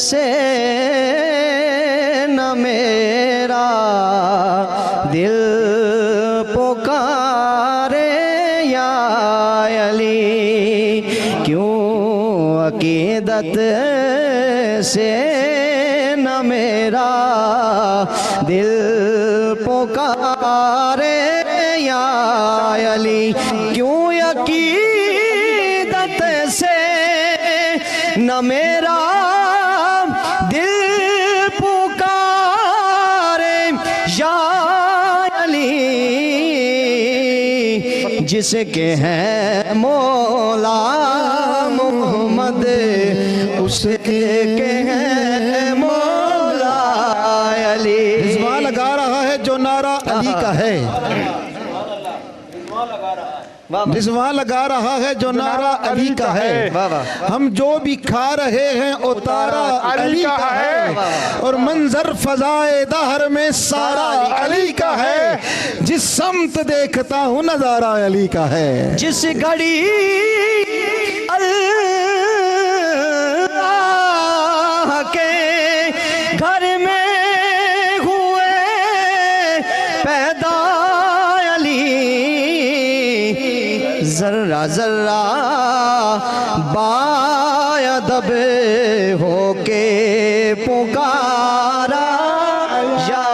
से न मेरा दिल पुकारे या अली, क्यों अकीदत से न मेरा दिल पुकारे या अली, क्यों अकीदत से न मेरा दिल पुकारे या अली, जिसके हैं मौला मोहम्मद उसके हैं मौला अली। रिज़वान लगा रहा है जो नारा अली का है, रिज़वान लगा रहा है जो नारा अली का है। हम जो भी खा रहे हैं उतारा अली का है, और मंजर फजाए दहर में सारा अली का है। जिस समत देखता हूँ नजारा अली का है। जिस घड़ी के घर में हुए पैदा अली, जर्रा जर्रा बायदब होके पुकारा या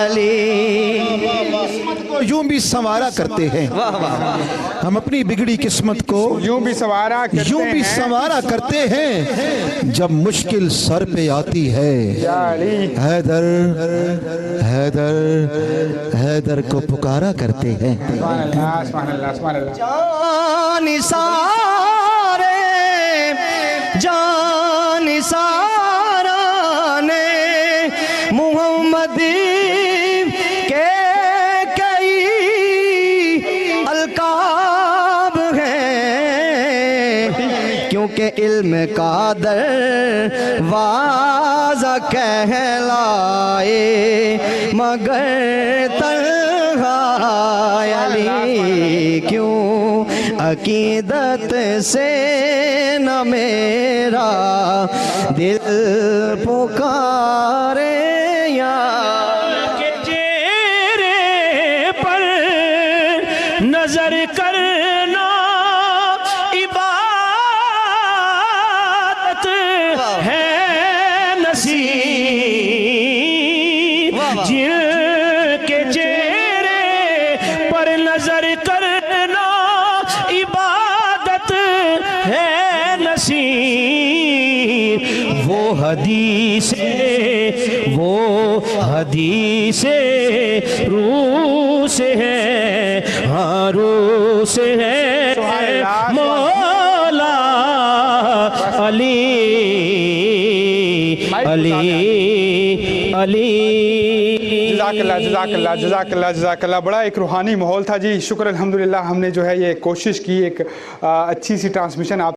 अली। यूं भी संवारा करते हैं हम अपनी बिगड़ी किस्मत को, यूं भी संवारा करते हैं जब मुश्किल सर पे आती है। हैदर हैदर हैदर को पुकारा करते हैं। जान सारे जान सारा ने मोहम्मद के कई अलकाब हैं, क्योंकि इल्म का दरवाज़ा कहलाए मगर तन्हा अली, क्यों अकीदत से न मेरा दिल पुकारे या के चेहरे पर नजर करना इबादत है नसीब, जिनके चेहरे पर नजर करना इबादत है नसीब। वो हदीसे रूह से है, हाँ रूह से है मौला अली अली अली। जज़ाकल्लाह। बड़ा एक रूहानी माहौल था जी। शुक्र अल्हम्दुलिल्लाह, हमने जो है ये कोशिश की एक अच्छी सी ट्रांसमिशन आप